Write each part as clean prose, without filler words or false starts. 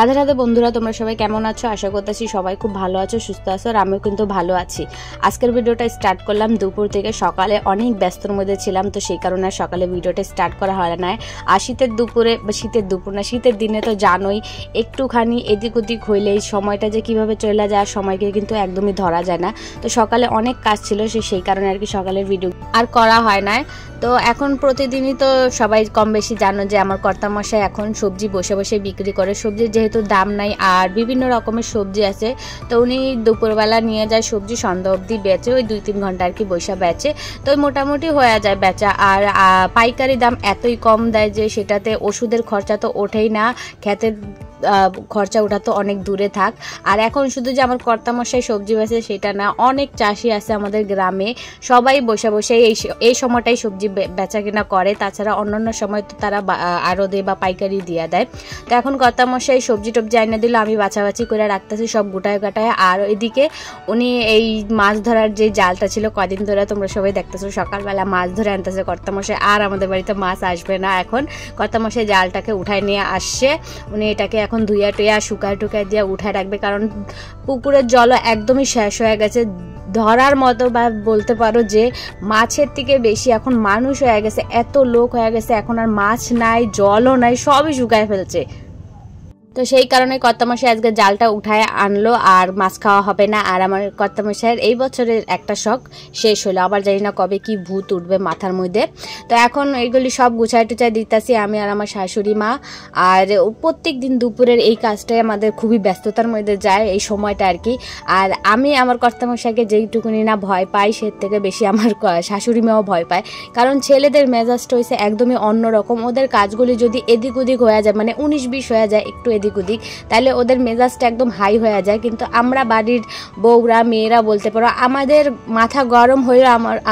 রাধে রাধে বন্ধুরা, তোমরা সবাই কেমন আছো? আশা করতেছি সবাই খুব ভালো আছো, সুস্থ আছো, আর আমিও কিন্তু ভালো আছি। আজকের ভিডিওটা স্টার্ট করলাম দুপুর থেকে। সকালে অনেক ব্যস্তর মধ্যে ছিলাম, তো সেই কারণে সকালে ভিডিওটা স্টার্ট করা হয় না। আর শীতের দিনে তো জানোই, একটুখানি এদিক ওদিক হইলেই সময়টা যে কিভাবে চলে যায়, সময়কে কিন্তু একদমই ধরা যায় না। তো সকালে অনেক কাজ ছিল, সেই কারণে আর কি সকালের ভিডিও আর করা হয় না। তো এখন প্রতিদিনই তো সবাই কম বেশি জানো যে আমার কর্তামশাই এখন সবজি বসে বসে বিক্রি করে। সবজির যেহেতু দাম নাই আর বিভিন্ন রকমের সবজি আছে, তো উনি দুপুরবেলা নিয়ে যায় সবজি, সন্ধ্যা অবধি বেচে, ওই 2-3 ঘন্টা আর কি বৈশা বেচে। তো মোটামুটি হয়ে যায় বেচা। আর পাইকারি দাম এতই কম দেয় যে সেটাতে ওষুধের খরচা তো ওঠেই না, খেতের খরচা ওঠা তো অনেক দূরে থাক। আর এখন শুধু যে আমার কর্তামশাই সবজি বেচে সেটা না, অনেক চাষি আছে আমাদের গ্রামে, সবাই বসে বসে এই সময়টাই সবজি বেচা কিনা করে। তাছাড়া অন্যান্য সময় তো তারা আড়তে বা পাইকারি দিয়ে দেয়। তো এখন কর্তামশাই সবজি টবজি আইনে দিল, আমি বাছাবাছি করে রাখতেছি সব গোটায় গাটায়। আর ওইদিকে উনি এই মাছ ধরার যে জালটা ছিল কদিন ধরে তোমরা সবাই দেখতেছো, সকালবেলা মাছ ধরে আনতেছে কর্তামশাই। আর আমাদের বাড়িতে মাছ আসবে না, এখন কর্তামশাই জালটাকে উঠায় নিয়ে আসছে। উনি এটাকে এখন ধুইয়া টুইয়া শুকায় টুকায় দিয়ে উঠায় রাখবে, কারণ পুকুরের জল একদমই শেষ হয়ে গেছে ধরার মতো, বা বলতে পারো যে মাছের থেকে বেশি এখন মানুষ হয়ে গেছে, এত লোক হয়ে গেছে, এখন আর মাছ নাই, জলও নাই, সবই শুকায় ফেলছে। তো সেই কারণে কর্তামশাই আজকে জালটা উঠায় আনলো, আর মাছ খাওয়া হবে না। আর আমার কর্তামশাইয়ের এই বছরের একটা শখ শেষ হলো, আবার জানি না কবে কি ভূত উঠবে মাথার মধ্যে। তো এখন এইগুলি সব গুছায় টুচায় দিতেছি আমি আর আমার শাশুড়ি মা। আর প্রত্যেক দিন দুপুরের এই কাজটাই আমাদের খুবই ব্যস্ততার মধ্যে যায়, এই সময়টা আর কি। আর আমি আমার কর্তামশাইকে যেইটুকুনি না ভয় পাই, সে থেকে বেশি আমার শাশুড়ি মাও ভয় পায়, কারণ ছেলেদের মেজাজটা হয়েছে একদমই অন্যরকম। ওদের কাজগুলি যদি এদিক ওদিক হয়ে যায়, মানে 19-20 হয়ে যায় একটু এদিক ওদিক, তাহলে ওদের মেজাজটা একদম হাই হয়ে যায়। কিন্তু আমরা বাড়ির বউরা মেয়েরা বলতে পারো, আমাদের মাথা গরম হয়ে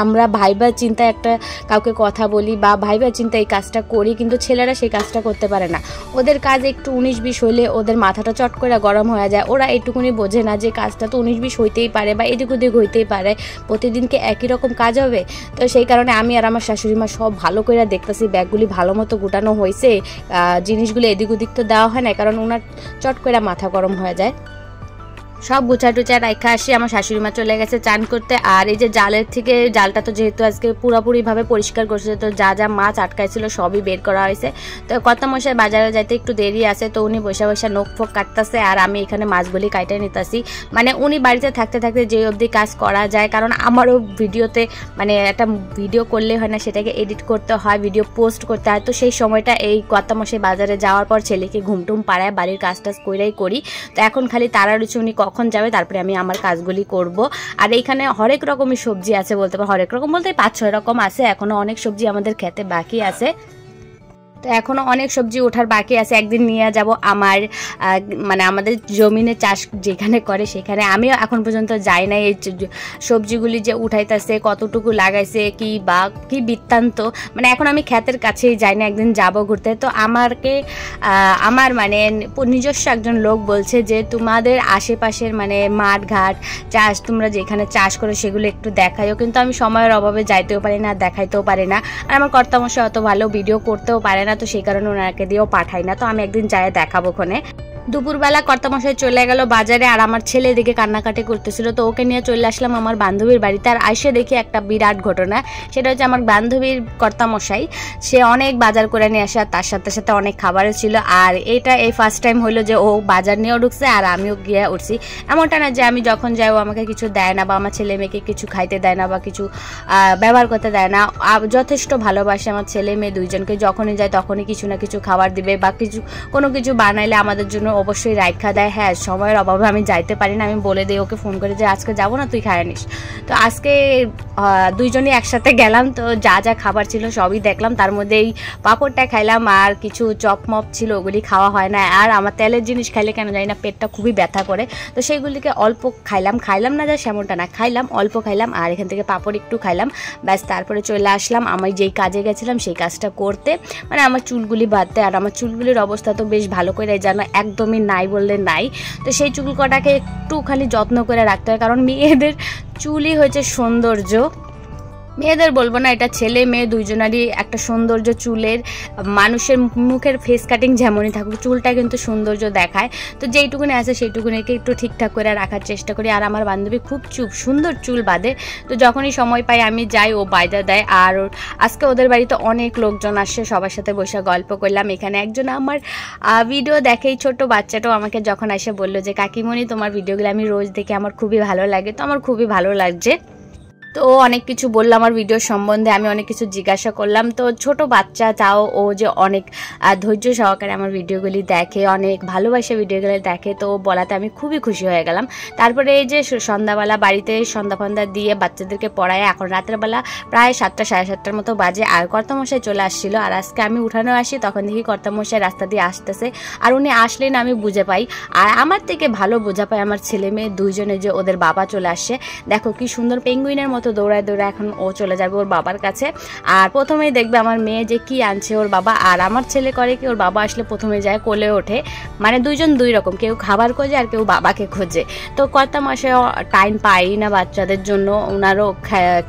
আমরা ভাইবা চিন্তা একটা কাউকে কথা বলি বা ভাইবা চিন্তা এই কাজটা করি, কিন্তু ছেলেরা সেই কাজটা করতে পারে না। ওদের কাজ একটু 19-20 হইলে ওদের মাথাটা চট করে গরম হয়ে যায়। ওরা এইটুকুনি বোঝে না যে কাজটা তো 19-20 হইতেই পারে বা এদিক ওদিক হইতেই পারে, প্রতিদিনকে একই রকম কাজ হবে। তো সেই কারণে আমি আর আমার শাশুড়ি মা সব ভালো করে দেখতেছি ব্যাগগুলি ভালো মতো গুটানো হয়েছে, জিনিসগুলো এদিক ওদিক তো দেওয়া হয় না, কারণ ওনার চট করে মাথা গরম হয়ে যায়। সব গুছা টুচা রাখা আসি, আমার শাশুড়ি মা চলে গেছে চান করতে। আর এই যে জালের থেকে, জালটা তো যেহেতু আজকে পুরোপুরিভাবে পরিষ্কার করছে, তো যা যা মাছ আটকাইছিল সবই বের করা হয়েছে। তো কর্তামশাই বাজারে যাইতে একটু দেরি আছে, তো উনি বসে বসে নখ ফোক কাটতেছে আর আমি এখানে মাছগুলি কাটে নিতেছি। মানে উনি বাড়িতে থাকতে থাকতে যে অবধি কাজ করা যায়, কারণ আমারও ভিডিওতে মানে একটা ভিডিও করলে হয় না, সেটাকে এডিট করতে হয়, ভিডিও পোস্ট করতে হয়। তো সেই সময়টা এই কর্তামশাই বাজারে যাওয়ার পর ছেলেকে ঘুমটুম পাড়ায় বাড়ির কাজ টাজ করেই করি। তো এখন খালি তারা রয়েছে উনি কখন যাবে, তারপরে আমি আমার কাজগুলি করব। আর এইখানে হরেক রকমের সবজি আছে, বলতে পারো হরেক রকম বলতে 5-6 রকম আছে। এখনো অনেক সবজি আমাদের খেতে বাকি আছে, তো এখনও অনেক সবজি ওঠার বাকি আছে। একদিন নিয়ে যাব আমার মানে আমাদের জমিনে চাষ যেখানে করে সেখানে। আমিও এখন পর্যন্ত যাই নাই, এই সবজিগুলি যে উঠাইতেছে, কতটুকু লাগাইছে, কি বৃত্তান্ত, মানে এখন আমি ক্ষেতের কাছেই যাই না, একদিন যাব ঘুরতে। তো আমার মানে নিজস্ব একজন লোক বলছে যে তোমাদের আশেপাশের মানে মাঠ ঘাট চাষ, তোমরা যেখানে চাষ করো সেগুলো একটু দেখাইও, কিন্তু আমি সময়ের অভাবে যাইতেও পারি না, দেখাইতেও পারি না। আর আমার কর্তামশাই অত ভালো ভিডিও করতেও পারে না, তো সেই কারণে ওনাকে দিয়েও পাঠাই না। তো আমি একদিন যাই দেখাবো ওখানে। দুপুরবেলা কর্তামশাই চলে গেল বাজারে, আর আমার ছেলে দিকে কান্নাকাটি করতেছিল, তো ওকে নিয়ে চলে আসলাম আমার বান্ধবীর বাড়িতে। আর আইসে দেখি একটা বিরাট ঘটনা, সেটা হচ্ছে আমার বান্ধবীর কর্তামশাই সে অনেক বাজার করে নিয়ে আসে, আর তার সাথে সাথে অনেক খাবারও ছিল। আর এটা এই ফার্স্ট টাইম হলো যে ও বাজার নিয়েও ঢুকছে আর আমিও গিয়ে উঠছি। এমনটা না যে আমি যখন যাই ও আমাকে কিছু দেয় না, বা আমার ছেলে মেয়েকে কিছু খাইতে দেয় না, বা কিছু ব্যবহার করতে দেয় না। যথেষ্ট ভালোবাসে আমার ছেলে মেয়ে দুইজনকে, যখনই যায় তখনই কিছু না কিছু খাবার দিবে, বা কোনো কিছু বানাইলে আমাদের জন্য অবশ্যই রাইখা দেয়। হ্যাঁ, সময়ের অভাবে আমি যাইতে পারি না, আমি বলে দিই ওকে ফোন করে যে আজকে যাবো না, তুই খায় নিস। তো আজকে দুইজনই একসাথে গেলাম, তো যা যা খাবার ছিল সবই দেখলাম, তার মধ্যে এই পাঁপড়টা খাইলাম, আর কিছু চপ মপ ছিল ওগুলি খাওয়া হয় না। আর আমার তেলের জিনিস খাইলে কেন জানি না পেটটা খুবই ব্যথা করে, তো সেইগুলিকে অল্প খাইলাম না, যা সেমনটা না, খাইলাম অল্প খাইলাম, আর এখান থেকে পাঁপড় একটু খাইলাম, ব্যাস। তারপরে চলে আসলাম আমি যেই কাজে গেছিলাম সেই কাজটা করতে, মানে আমার চুলগুলি বাঁধতে। আর আমার চুলগুলির অবস্থা তো বেশ ভালো করে জানো, একদমই নাই বললে নাই। তো সেই চুল কটাকে একটু খালি যত্ন করে রাখতে হয়, কারণ মেয়েদের চুলই হয়েছে সৌন্দর্য। মেয়েদের বলবো না, এটা ছেলে মেয়ে দুইজনারই একটা সৌন্দর্য। চুলের মানুষের মুখের ফেস কাটিং যেমনই থাকুক, চুলটা কিন্তু সৌন্দর্য দেখায়। তো যেইটুকুনি আছে সেইটুকুনিকে একটু ঠিকঠাক করে রাখার চেষ্টা করি। আর আমার বান্ধবী খুব সুন্দর চুল বাঁধে, তো যখনই সময় পাই আমি যাই, ও বাইদা দেয়। আর আজকে ওদের বাড়িতে অনেক লোকজন আসছে, সবার সাথে বসে গল্প করলাম। এখানে একজন আমার ভিডিও দেখেই ছোট বাচ্চাটাও আমাকে যখন এসে বললো যে কাকিমণি তোমার ভিডিওগুলো আমি রোজ দেখে আমার খুবই ভালো লাগে। তো আমার খুবই ভালো লাগছে। তো ও অনেক কিছু বললো আমার ভিডিও সম্বন্ধে, আমি অনেক কিছু জিজ্ঞাসা করলাম। তো ছোট বাচ্চা তাও ও যে অনেক ধৈর্য সহকারে আমার ভিডিওগুলি দেখে, অনেক ভালোবাসে ভিডিওগুলি দেখে, তো বলাতে আমি খুবই খুশি হয়ে গেলাম। তারপরে এই যে সন্ধ্যাবেলা বাড়িতে সন্ধ্যা দিয়ে বাচ্চাদেরকে পড়ায়, এখন রাতের বেলা প্রায় 7টা সাড়ে 7টার মতো বাজে। আর কর্তামশাই চলে আসছিল, আর আজকে আমি উঠানো আসি তখন দেখি কর্তামশাই রাস্তা দিয়ে আসতেছে। আর উনি আসলেন আমি বুঝে পাই, আর আমার থেকে ভালো বোঝা পায় আমার ছেলে মেয়ে দুইজনে যে ওদের বাবা চলে আসছে। দেখো কি সুন্দর পেঙ্গুইনের মতো দৌড়ায় এখন ও চলে যাবে ওর বাবার কাছে। আর প্রথমেই দেখবে আমার মেয়ে যে কি আনছে ওর বাবা, আর আমার ছেলে করে কি ওর বাবা আসলে প্রথমে যায় কোলে ওঠে, মানে দুইজন দুই রকম, কেউ খাবার খোঁজে আর কেউ বাবাকে খোঁজে। তো কর্তা মশাই টাইম পাই না বাচ্চাদের জন্য, ওনারও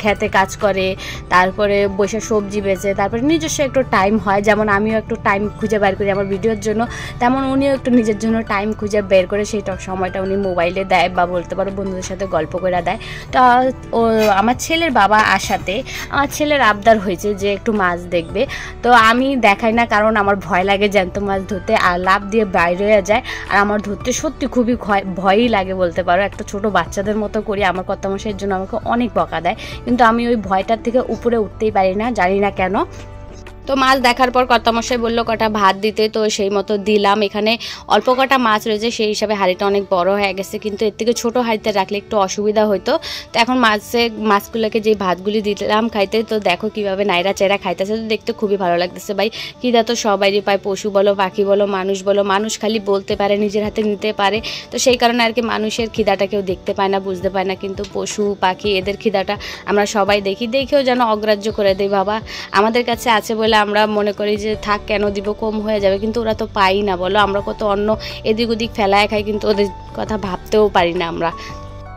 খেতে কাজ করে, তারপরে বসে সবজি বেচে, তারপরে নিজস্ব একটু টাইম হয়, যেমন আমিও একটু টাইম খুঁজে বের করি আমার ভিডিওর জন্য, তেমন উনিও একটু নিজের জন্য টাইম খুঁজে বের করে সেই সময়টা উনি মোবাইলে দেয় বা বলতে পারো বন্ধুদের সাথে গল্প করে দেয়। তো আমার ছেলের বাবা আসাতে আমার ছেলের আবদার হয়েছে যে একটু মাছ দেখবে। তো আমি দেখাই না, কারণ আমার ভয় লাগে জ্যান্ত মাছ ধরতে, আর লাভ দিয়ে বাইরে হয়ে যায়। আর আমার ধরতে সত্যি খুবই ভয়ই লাগে বলতে পারো, একটা ছোট বাচ্চাদের মতো করি। আমার কর্তামশাইয়ের জন্য আমাকে অনেক বকা দেয়, কিন্তু আমি ওই ভয়টার থেকে উপরে উঠতেই পারি না, জানি না কেন। তো মাছ দেখার পর কর্তামশাই বললো কটা ভাত দিতে, তো সেই মতো দিলাম। এখানে অল্প কটা মাছ রয়েছে, সেই হিসাবে হাঁড়িটা অনেক বড় হয়ে গেছে, কিন্তু এর থেকে ছোটো হাঁড়িতে রাখলে একটু অসুবিধা হতো। তো এখন মাছগুলোকে যে ভাতগুলি দিলাম খাইতে, তো দেখো কীভাবে নাইরা চেরা খাইতেছে, তো দেখতে খুবই ভালো লাগতেছে। ভাই খিদা তো সবাইরই পায়, পশু বলো পাখি বলো মানুষ বলো, মানুষ খালি বলতে পারে নিজের হাতে নিতে পারে, তো সেই কারণে আর কি মানুষের খিদাটা কেউ দেখতে পায় না বুঝতে পায় না, কিন্তু পশু পাখি এদের খিদাটা আমরা সবাই দেখেও যেন অগ্রাহ্য করে দিই। বাবা আমাদের কাছে আছে বলে আমরা মনে করি যে থাক কেন দিব, কম হয়ে যাবে, কিন্তু ওরা তো পাই না বলো। আমরা কত অন্য এদিক ওদিক ফেলায় খাই, কিন্তু ওদের কথা ভাবতেও পারি না আমরা।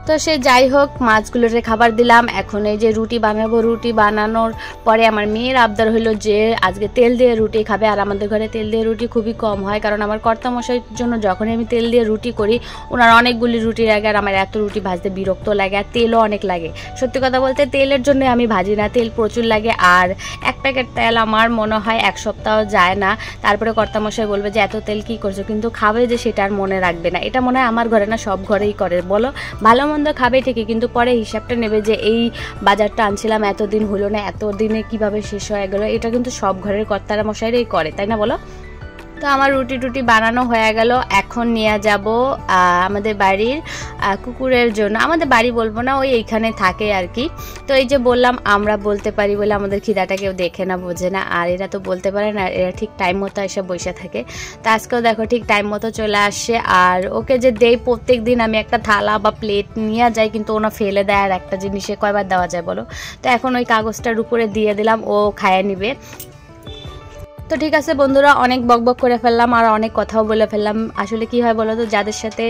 তো সে যাই হোক, মাছগুলোরে খাবার দিলাম। এখন এই যে রুটি বানাবো, রুটি বানানোর পরে আমার মেয়ের আবদার হলো যে আজকে তেল দিয়ে রুটি খাবে। আর আমাদের ঘরে তেল দিয়ে রুটি খুবই কম হয়, কারণ আমার কর্তামশাইয়ের জন্য যখনই আমি তেল দিয়ে রুটি করি ওনার অনেকগুলি রুটি লাগে, আর আমার এত রুটি ভাজতে বিরক্ত লাগে, আর তেলও অনেক লাগে। সত্যি কথা বলতে তেলের জন্য আমি ভাজি না, তেল প্রচুর লাগে। আর এক প্যাকেট তেল আমার মনে হয় 1 সপ্তাহ যায় না। তারপরে কর্তামশাই বলবে যে এত তেল কি করছো, কিন্তু খাবে যে সেটা আর মনে রাখবে না। এটা মনে হয় আমার ঘরে না, সব ঘরেই করে বলো। ভালো মন্দ খাবে ঠিকই, কিন্তু পরে হিসাবটা নেবে যে এই বাজারটা আনছিলাম এতদিন হলো না, এতদিনে কিভাবে শেষ হয়ে গেল। এটা কিন্তু সব ঘরের কর্তারা মশাইরাই করে, তাই না বলো। তো আমার রুটি বানানো হয়ে গেল। এখন নিয়ে যাব আমাদের বাড়ির কুকুরের জন্য। আমাদের বাড়ি বলবো না, ওই এইখানে থাকে আর কি। তো এই যে বললাম আমরা বলতে পারি বলে আমাদের খিদাটা কেউ দেখে না বোঝে না, আর এরা তো বলতে পারে না, এরা ঠিক টাইম মতো এসে বসে থাকে। তো আজকেও দেখো ঠিক টাইম মতো চলে আসছে। আর ওকে যে দেই প্রত্যেক দিন আমি একটা থালা বা প্লেট নিয়ে যাই, কিন্তু ওনা ফেলে দেয়, আর একটা জিনিসে কয়বার দেওয়া যায় বলো। তো এখন ওই কাগজটার উপরে দিয়ে দিলাম, ও খায় নিবে। তো ঠিক আছে বন্ধুরা, অনেক বকবক করে ফেললাম আর অনেক কথাও বলে ফেললাম। আসলে কি হয় বলো তো, যাদের সাথে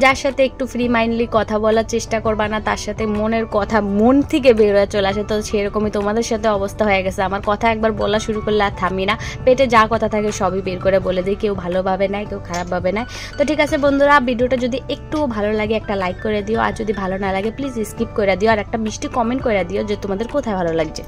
যার সাথে একটু ফ্রি মাইন্ডলি কথা বলার চেষ্টা করবা না, তার সাথে মনের কথা মন থেকে বের হয়ে চলে আসে। তো সেরকমই তোমাদের সাথে অবস্থা হয়ে গেছে। আমার কথা একবার বলা শুরু করলে আর থামি না, পেটে যা কথা থাকে সবই বের করে বলে দিই। কেউ ভালোভাবে নেয়, কেউ খারাপভাবে নেয়। তো ঠিক আছে বন্ধুরা, ভিডিওটা যদি একটু ভালো লাগে একটা লাইক করে দিও, আর যদি ভালো না লাগে প্লিজ স্কিপ করে দিও, আর একটা মিষ্টি কমেন্ট করে দিও যে তোমাদের কোথায় ভালো লাগছে।